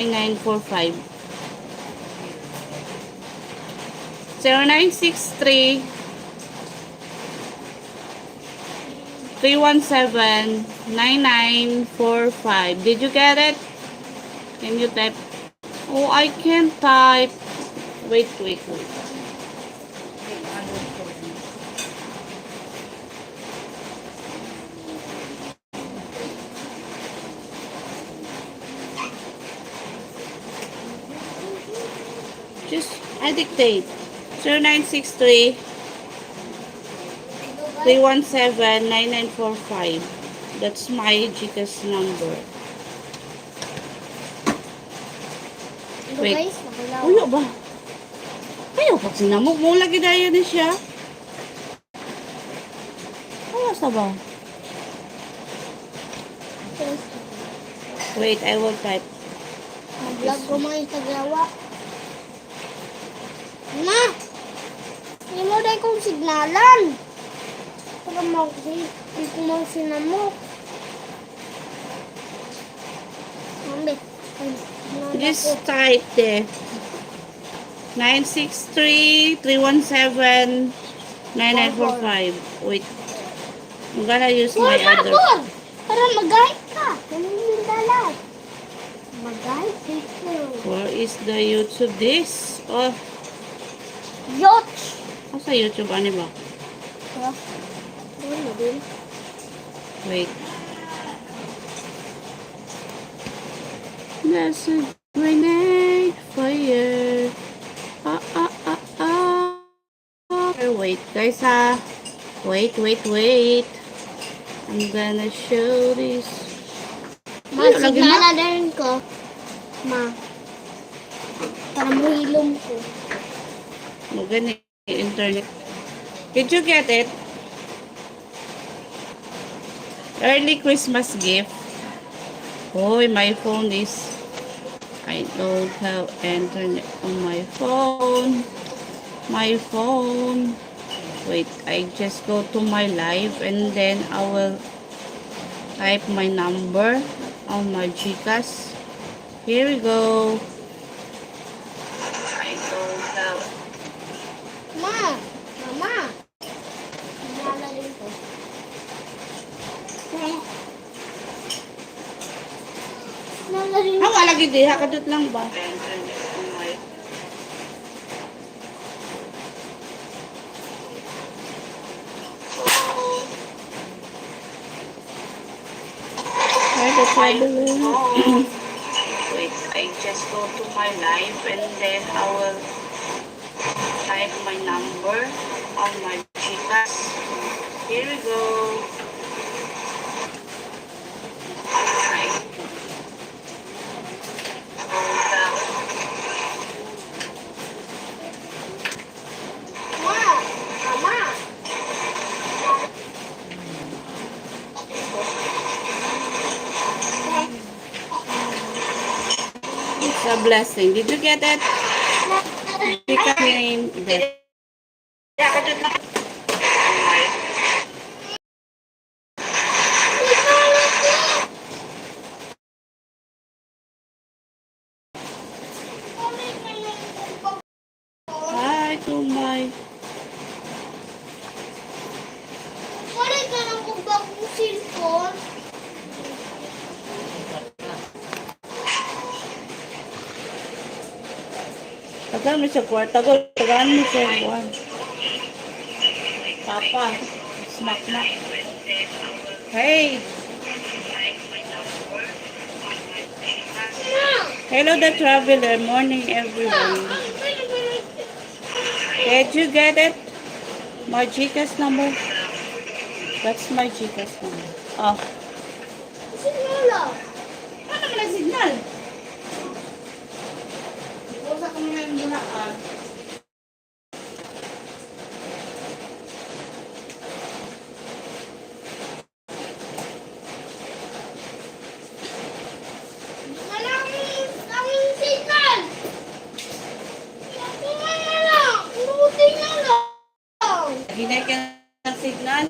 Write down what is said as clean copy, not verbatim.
9945. 0963 317-9945. Did you get it? Can you type? Oh, I can't type. Wait. Just I dictate. 0963 317-9945. That's my GCash number. Wait. Uyo ba? Ayaw pag sinamog mo lagi daya din siya. Ayaw sa ba? Wait, I will type. Mag-vlog ko mga Instagrawa. Ma! Hindi mo dahil kong signalan. Para hindi ko mga sinamok. Mami. Just type there. 963-317-9945. Wait. I'm gonna use my other. Para mag-guide ka. Ganun yung dalat. Mag-guide dito. Where is the YouTube this? Oh, Yoch! sa YouTube ano ba? Ano din? Wait. There's a grenade fire. Wait, guys, Wait. I'm gonna show this. Signala na rin ko. Ma. Para mahilom ko. Maganda yung internet. Did you get it? Early Christmas gift. Oh, my phone is... I don't have internet on my phone. Wait, I just go to my live and then I will type my number on my GCash. Here we go. I don't have. Mama. Signala rin ko. Signala rin ko. Wala gid diha kadot lang ba? Wait, I just go to my live and then I will type my number on my GCash. Here we go. Mama. It's a blessing. Did you get it? GCash name there. Hi to my. Wala ka lang kung bagong cellphone. Tagal mo sa kwarta ko. Tagal mo sa buwan. Papa. Smack na. Hey. Hello the traveler. Morning everyone. Did you get it? My GCash number? That's my GCash number. Oh. Signala. Ano naman ang signal? Usa ka muna yung buhaan. Ang signal. Tingnan na lang. Buti na lang. Hinay ka ng signal.